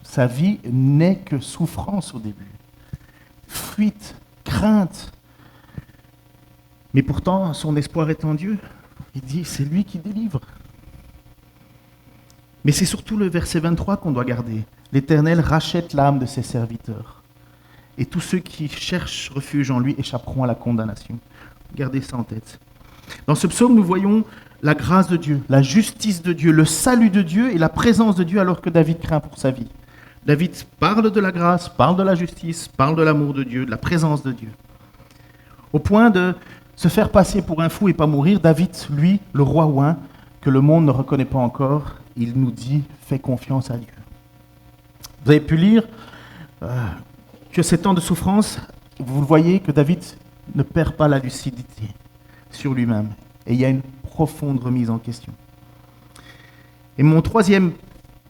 Sa vie n'est que souffrance au début. Fuite, crainte. Mais pourtant, son espoir est en Dieu. Il dit, c'est lui qui délivre. Mais c'est surtout le verset 23 qu'on doit garder. L'Éternel rachète l'âme de ses serviteurs. Et tous ceux qui cherchent refuge en lui échapperont à la condamnation. Gardez ça en tête. Dans ce psaume, nous voyons la grâce de Dieu, la justice de Dieu, le salut de Dieu et la présence de Dieu alors que David craint pour sa vie. David parle de la grâce, parle de la justice, parle de l'amour de Dieu, de la présence de Dieu. Au point de se faire passer pour un fou et pas mourir, David, lui, le roi oint, que le monde ne reconnaît pas encore, il nous dit « fais confiance à Dieu ». Vous avez pu lire que ces temps de souffrance, vous le voyez que David ne perd pas la lucidité sur lui-même. Et il y a une profonde remise en question. Et mon troisième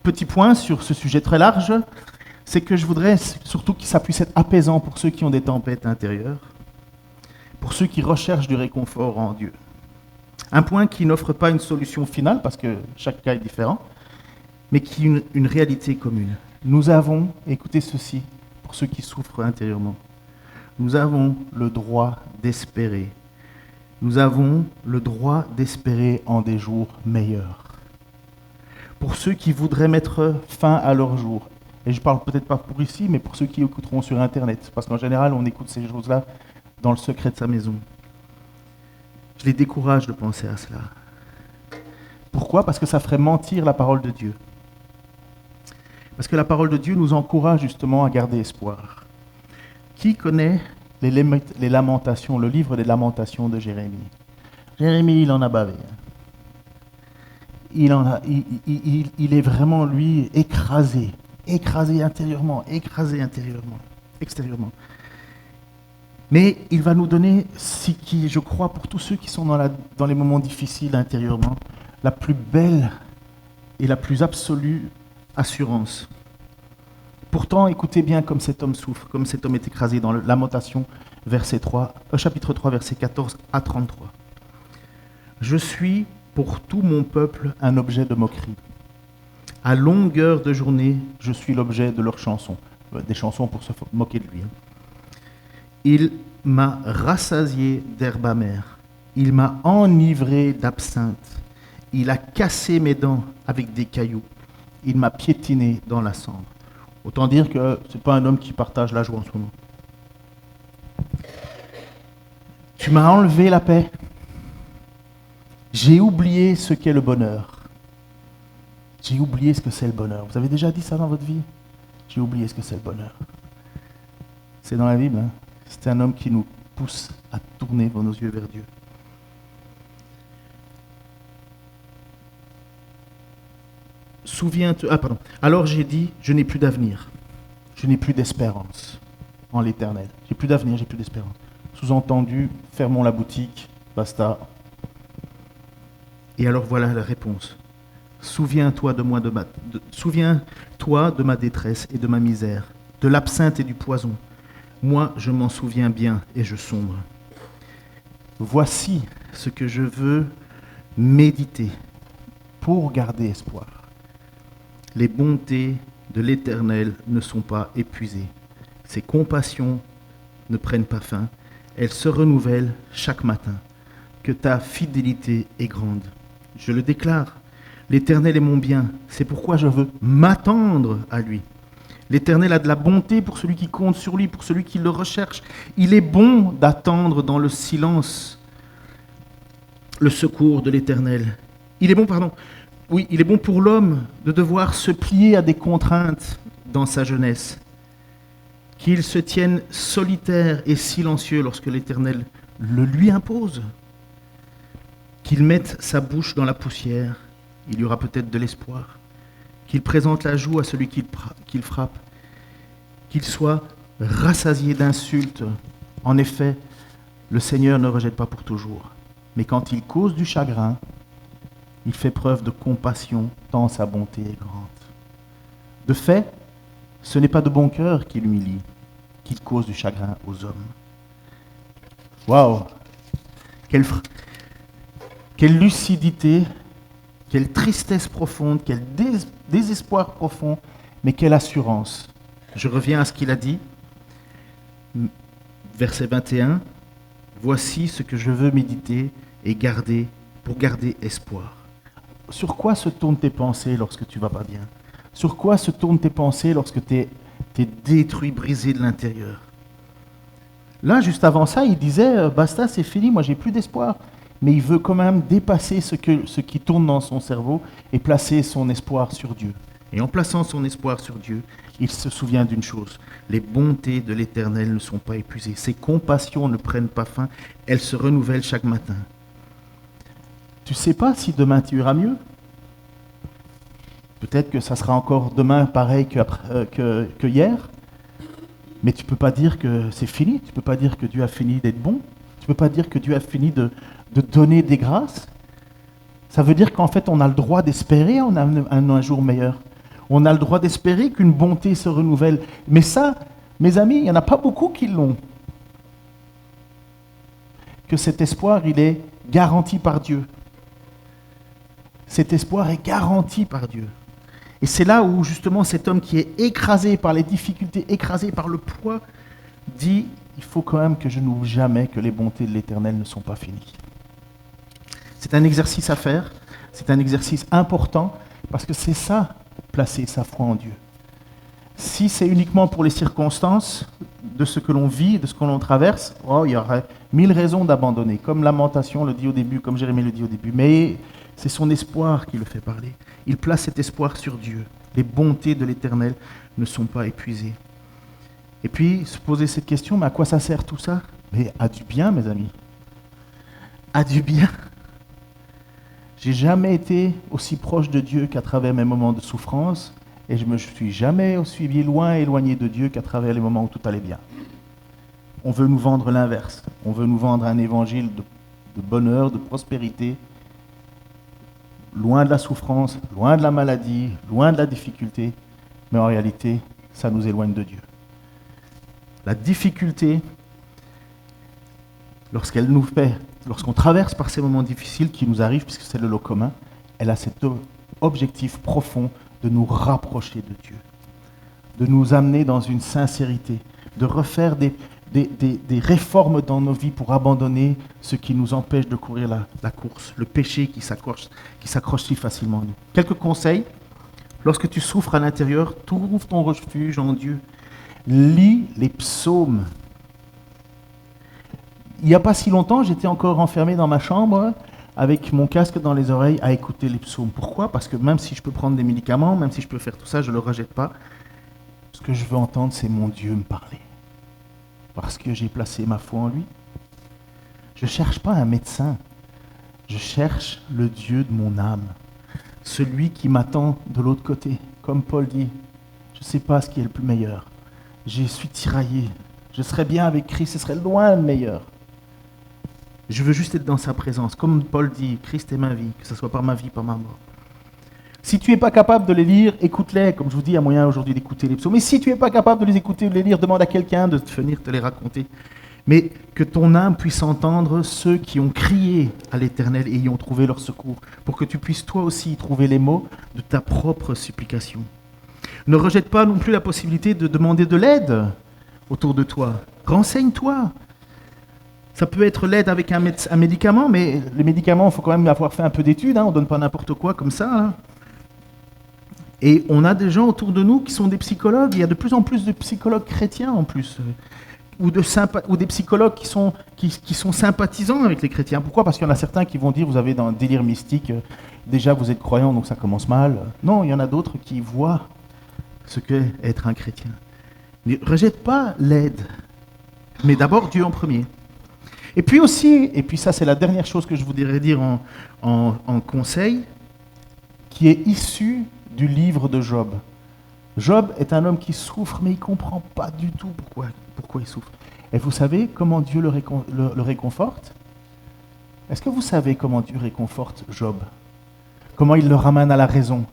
petit point sur ce sujet très large, c'est que je voudrais surtout que ça puisse être apaisant pour ceux qui ont des tempêtes intérieures, pour ceux qui recherchent du réconfort en Dieu. Un point qui n'offre pas une solution finale, parce que chaque cas est différent, mais qui est une réalité commune. Nous avons, écoutez ceci, pour ceux qui souffrent intérieurement, nous avons le droit d'espérer. Nous avons le droit d'espérer en des jours meilleurs. Pour ceux qui voudraient mettre fin à leurs jours, et je ne parle peut-être pas pour ici, mais pour ceux qui écouteront sur Internet, parce qu'en général, on écoute ces choses-là dans le secret de sa maison. Je les décourage de penser à cela. Pourquoi? Parce que ça ferait mentir la parole de Dieu. Parce que la parole de Dieu nous encourage justement à garder espoir. Qui connaît les lamentations, le livre des lamentations de Jérémie? Jérémie, il en a bavé. Il est vraiment, lui, écrasé intérieurement, extérieurement. Mais il va nous donner, je crois, pour tous ceux qui sont dans les moments difficiles intérieurement, la plus belle et la plus absolue assurance. Pourtant, écoutez bien comme cet homme souffre, comme cet homme est écrasé dans Lamentation, chapitre 3, versets 14 à 33. Je suis pour tout mon peuple un objet de moquerie. À longueur de journée, je suis l'objet de leurs chansons. Des chansons pour se moquer de lui. Il m'a rassasié d'herbe amère. Il m'a enivré d'absinthe. Il a cassé mes dents avec des cailloux. Il m'a piétiné dans la cendre. Autant dire que ce n'est pas un homme qui partage la joie en ce moment. Tu m'as enlevé la paix. J'ai oublié ce qu'est le bonheur. J'ai oublié ce que c'est le bonheur. Vous avez déjà dit ça dans votre vie? J'ai oublié ce que c'est le bonheur. C'est dans la Bible. Hein? C'est un homme qui nous pousse à tourner nos yeux vers Dieu. Souviens-toi. Alors j'ai dit, je n'ai plus d'avenir. Je n'ai plus d'espérance en l'Éternel. J'ai plus d'avenir, j'ai plus d'espérance. Sous-entendu, fermons la boutique, basta. Et alors voilà la réponse. Souviens-toi de ma détresse et de ma misère, de l'absinthe et du poison. Moi, je m'en souviens bien et je sombre. Voici ce que je veux méditer pour garder espoir. Les bontés de l'Éternel ne sont pas épuisées. Ses compassions ne prennent pas fin. Elles se renouvellent chaque matin. Que ta fidélité est grande. Je le déclare. L'Éternel est mon bien. C'est pourquoi je veux m'attendre à lui. L'Éternel a de la bonté pour celui qui compte sur lui, pour celui qui le recherche. Il est bon d'attendre dans le silence le secours de l'Éternel. Il est bon pour l'homme de devoir se plier à des contraintes dans sa jeunesse. Qu'il se tienne solitaire et silencieux lorsque l'Éternel le lui impose. Qu'il mette sa bouche dans la poussière, il y aura peut-être de l'espoir. Qu'il présente la joue à celui qu'il frappe. Qu'il soit rassasié d'insultes. En effet, le Seigneur ne rejette pas pour toujours. Mais quand il cause du chagrin, Il fait preuve de compassion, tant sa bonté est grande. De fait, ce n'est pas de bon cœur qu'il humilie, qu'il cause du chagrin aux hommes. Waouh! Quelle lucidité, quelle tristesse profonde, quel désespoir profond, mais quelle assurance. Je reviens à ce qu'il a dit, verset 21. Voici ce que je veux méditer et garder pour garder espoir. Sur quoi se tournent tes pensées lorsque tu vas pas bien? Sur quoi se tournent tes pensées lorsque tu es détruit, brisé de l'intérieur? Là, juste avant ça, il disait, basta, c'est fini, moi j'ai plus d'espoir. Mais il veut quand même dépasser ce qui tourne dans son cerveau et placer son espoir sur Dieu. Et en plaçant son espoir sur Dieu, il se souvient d'une chose, les bontés de l'Éternel ne sont pas épuisées, ses compassions ne prennent pas fin, elles se renouvellent chaque matin. Tu ne sais pas si demain tu iras mieux? Peut-être que ça sera encore demain pareil que hier, mais tu ne peux pas dire que c'est fini, tu ne peux pas dire que Dieu a fini d'être bon, tu ne peux pas dire que Dieu a fini de donner des grâces. Ça veut dire qu'en fait on a le droit d'espérer un jour meilleur. On a le droit d'espérer qu'une bonté se renouvelle. Mais ça, mes amis, il n'y en a pas beaucoup qui l'ont. Que cet espoir, il est garanti par Dieu. Cet espoir est garanti par Dieu. Et c'est là où justement cet homme qui est écrasé par les difficultés, écrasé par le poids, dit, il faut quand même que je n'oublie jamais que les bontés de l'Éternel ne sont pas finies. C'est un exercice à faire, c'est un exercice important, parce que c'est ça, placer sa foi en Dieu. Si c'est uniquement pour les circonstances de ce que l'on vit, de ce que l'on traverse, il y aurait 1000 raisons d'abandonner, comme Lamentation le dit au début, comme Jérémie le dit au début. Mais c'est son espoir qui le fait parler. Il place cet espoir sur Dieu. Les bontés de l'Éternel ne sont pas épuisées. Et puis, se poser cette question, mais à quoi ça sert tout ça? Mais à du bien, mes amis. À du bien. J'ai jamais été aussi proche de Dieu qu'à travers mes moments de souffrance, et je me suis jamais aussi éloigné de Dieu qu'à travers les moments où tout allait bien. On veut nous vendre l'inverse. On veut nous vendre un évangile de bonheur, de prospérité, loin de la souffrance, loin de la maladie, loin de la difficulté, mais en réalité, ça nous éloigne de Dieu. La difficulté, lorsqu'on traverse par ces moments difficiles qui nous arrivent, puisque c'est le lot commun, elle a cet objectif profond de nous rapprocher de Dieu, de nous amener dans une sincérité, de refaire des réformes dans nos vies pour abandonner ce qui nous empêche de courir la course, le péché qui s'accroche si facilement à nous. Quelques conseils. Lorsque tu souffres à l'intérieur, trouve ton refuge en Dieu. Lis les psaumes. Il n'y a pas si longtemps, j'étais encore enfermé dans ma chambre avec mon casque dans les oreilles à écouter les psaumes. Pourquoi? Parce que même si je peux prendre des médicaments, même si je peux faire tout ça, je ne le rejette pas. Ce que je veux entendre, c'est mon Dieu me parler. Parce que j'ai placé ma foi en lui. Je ne cherche pas un médecin. Je cherche le Dieu de mon âme. Celui qui m'attend de l'autre côté. Comme Paul dit, je ne sais pas ce qui est le plus meilleur. Je suis tiraillé. Je serais bien avec Christ, ce serait loin le meilleur. Je veux juste être dans sa présence. Comme Paul dit, Christ est ma vie, que ce soit par ma vie, par ma mort. Si tu n'es pas capable de les lire, écoute-les. Comme je vous dis, il y a moyen aujourd'hui d'écouter les psaumes. Mais si tu n'es pas capable de les écouter ou de les lire, demande à quelqu'un de venir te les raconter. Mais que ton âme puisse entendre ceux qui ont crié à l'Éternel et y ont trouvé leur secours, pour que tu puisses toi aussi trouver les mots de ta propre supplication. Ne rejette pas non plus la possibilité de demander de l'aide autour de toi. Renseigne-toi. Ça peut être l'aide avec un médicament, mais les médicaments, il faut quand même avoir fait un peu d'études. On ne donne pas n'importe quoi comme ça. Et on a des gens autour de nous qui sont des psychologues. Il y a de plus en plus de psychologues chrétiens en plus. Ou des psychologues qui sont sympathisants avec les chrétiens. Pourquoi? Parce qu'il y en a certains qui vont dire, vous avez dans un délire mystique, déjà vous êtes croyant, donc ça commence mal. Non, il y en a d'autres qui voient ce qu'est être un chrétien. Ne rejette pas l'aide, mais d'abord Dieu en premier. Et puis aussi, et puis ça c'est la dernière chose que je voudrais dire en conseil, qui est issu du livre de Job. Job est un homme qui souffre, mais il ne comprend pas du tout pourquoi il souffre. Et vous savez comment Dieu le réconforte? Est-ce que vous savez comment Dieu réconforte Job? comment il le ramène à la raison.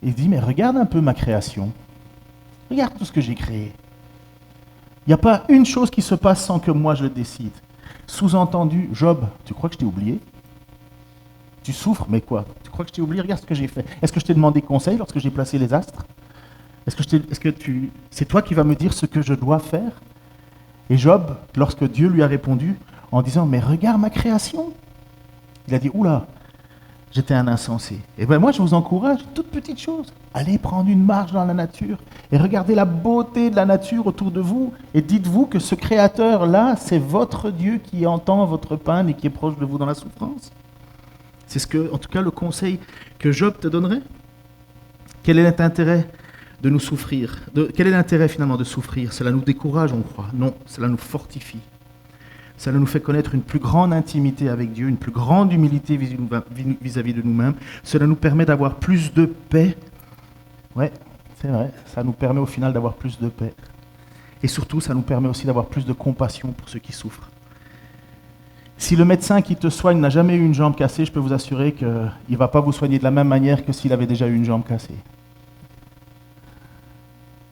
Il dit, mais regarde un peu ma création. Regarde tout ce que j'ai créé. Il n'y a pas une chose qui se passe sans que moi je le décide. Sous-entendu, Job, tu crois que je t'ai oublié? Tu souffres, mais quoi? Tu crois que je t'ai oublié? Regarde ce que j'ai fait. Est-ce que je t'ai demandé conseil lorsque j'ai placé les astres? C'est toi qui vas me dire ce que je dois faire? Et Job, lorsque Dieu lui a répondu en disant, mais regarde ma création, il a dit, oula, j'étais un insensé. Et bien moi, je vous encourage, toute petite chose, allez prendre une marche dans la nature et regardez la beauté de la nature autour de vous et dites-vous que ce créateur-là, c'est votre Dieu qui entend votre peine et qui est proche de vous dans la souffrance. C'est en tout cas, le conseil que Job te donnerait. Quel est l'intérêt de nous souffrir? Quel est l'intérêt finalement de souffrir? Cela nous décourage, on croit. Non, cela nous fortifie. Cela nous fait connaître une plus grande intimité avec Dieu, une plus grande humilité vis-à-vis de nous-mêmes. Cela nous permet d'avoir plus de paix. Ouais, c'est vrai, ça nous permet au final d'avoir plus de paix. Et surtout, ça nous permet aussi d'avoir plus de compassion pour ceux qui souffrent. Si le médecin qui te soigne n'a jamais eu une jambe cassée, je peux vous assurer qu'il ne va pas vous soigner de la même manière que s'il avait déjà eu une jambe cassée.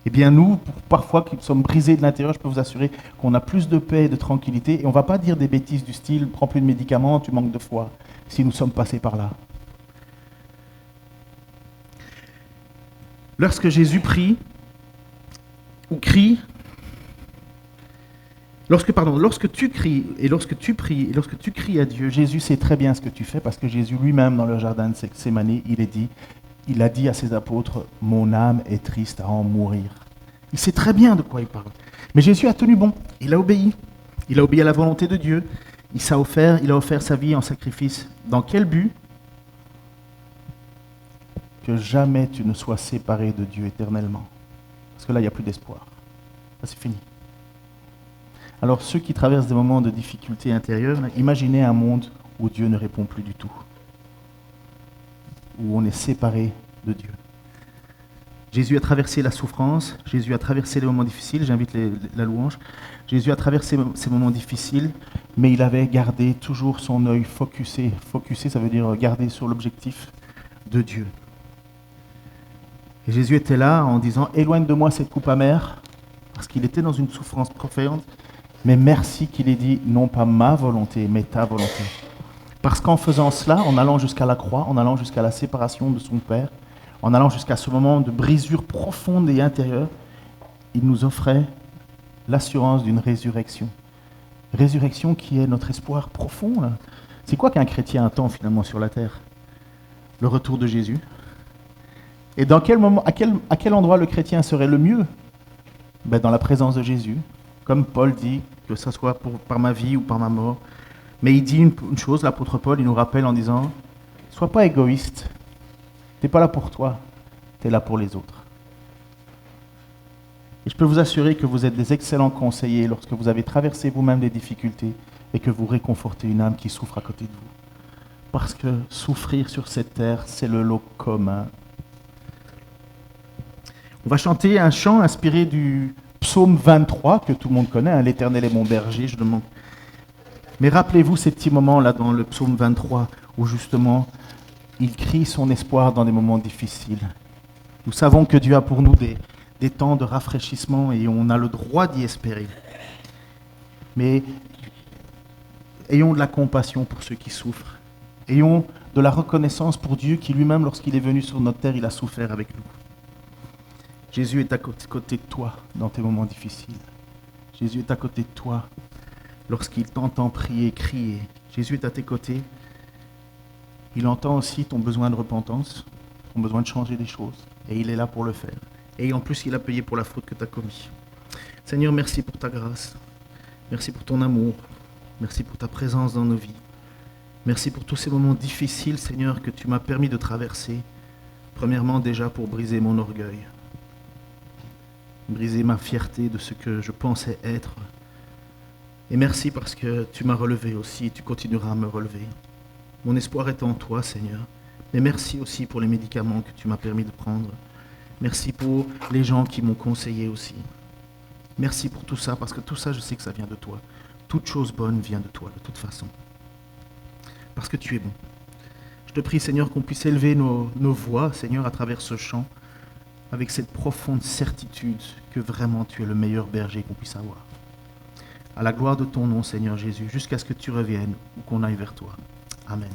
Eh bien nous, parfois qui sommes brisés de l'intérieur, je peux vous assurer qu'on a plus de paix et de tranquillité, et on ne va pas dire des bêtises du style « prends plus de médicaments, tu manques de foi », si nous sommes passés par là. Lorsque Jésus prie, ou crie, lorsque tu cries, et lorsque tu pries, et lorsque tu cries à Dieu, Jésus sait très bien ce que tu fais, parce que Jésus lui-même, dans le jardin de Gethsémani, il a dit à ses apôtres, « Mon âme est triste à en mourir ». Il sait très bien de quoi il parle. Mais Jésus a tenu bon, il a obéi. Il a obéi à la volonté de Dieu. Il a offert sa vie en sacrifice. Dans quel but? Que jamais tu ne sois séparé de Dieu éternellement. Parce que là, il n'y a plus d'espoir. Là, c'est fini. Alors, ceux qui traversent des moments de difficulté intérieure, imaginez un monde où Dieu ne répond plus du tout. Où on est séparé de Dieu. Jésus a traversé la souffrance, Jésus a traversé les moments difficiles, j'invite la louange. Jésus a traversé ces moments difficiles, mais il avait gardé toujours son œil focusé. Focusé, ça veut dire garder sur l'objectif de Dieu. Et Jésus était là en disant, éloigne de moi cette coupe amère, parce qu'il était dans une souffrance profonde, mais merci qu'il ait dit, non pas ma volonté, mais ta volonté. Parce qu'en faisant cela, en allant jusqu'à la croix, en allant jusqu'à la séparation de son Père, en allant jusqu'à ce moment de brisure profonde et intérieure, il nous offrait l'assurance d'une résurrection. Résurrection qui est notre espoir profond. Là. C'est quoi qu'un chrétien attend finalement sur la terre? Le retour de Jésus. Et dans quel moment, à quel endroit le chrétien serait le mieux? Dans la présence de Jésus. Comme Paul dit, que ce soit par ma vie ou par ma mort. Mais il dit une chose, l'apôtre Paul, il nous rappelle en disant, sois pas égoïste. Tu n'es pas là pour toi, tu es là pour les autres. Et je peux vous assurer que vous êtes des excellents conseillers lorsque vous avez traversé vous-même des difficultés et que vous réconfortez une âme qui souffre à côté de vous. Parce que souffrir sur cette terre, c'est le lot commun. On va chanter un chant inspiré du psaume 23, que tout le monde connaît, hein, l'Éternel est mon berger, je demande. Mais rappelez-vous ces petits moments-là dans le psaume 23, où justement, il crie son espoir dans des moments difficiles. Nous savons que Dieu a pour nous des temps de rafraîchissement et on a le droit d'y espérer. Mais ayons de la compassion pour ceux qui souffrent. Ayons de la reconnaissance pour Dieu qui lui-même, lorsqu'il est venu sur notre terre, il a souffert avec nous. Jésus est à côté de toi dans tes moments difficiles. Jésus est à côté de toi lorsqu'il t'entend prier, crier. Jésus est à tes côtés. Il entend aussi ton besoin de repentance, ton besoin de changer des choses. Et il est là pour le faire. Et en plus, il a payé pour la faute que tu as commise. Seigneur, merci pour ta grâce. Merci pour ton amour. Merci pour ta présence dans nos vies. Merci pour tous ces moments difficiles, Seigneur, que tu m'as permis de traverser. Premièrement, déjà pour briser mon orgueil. Briser ma fierté de ce que je pensais être. Et merci parce que tu m'as relevé aussi et tu continueras à me relever. Mon espoir est en toi, Seigneur. Mais merci aussi pour les médicaments que tu m'as permis de prendre. Merci pour les gens qui m'ont conseillé aussi. Merci pour tout ça, parce que tout ça, je sais que ça vient de toi. Toute chose bonne vient de toi, de toute façon. Parce que tu es bon. Je te prie, Seigneur, qu'on puisse élever nos voix, Seigneur, à travers ce chant, avec cette profonde certitude que vraiment tu es le meilleur berger qu'on puisse avoir. À la gloire de ton nom, Seigneur Jésus, jusqu'à ce que tu reviennes ou qu'on aille vers toi. Amen.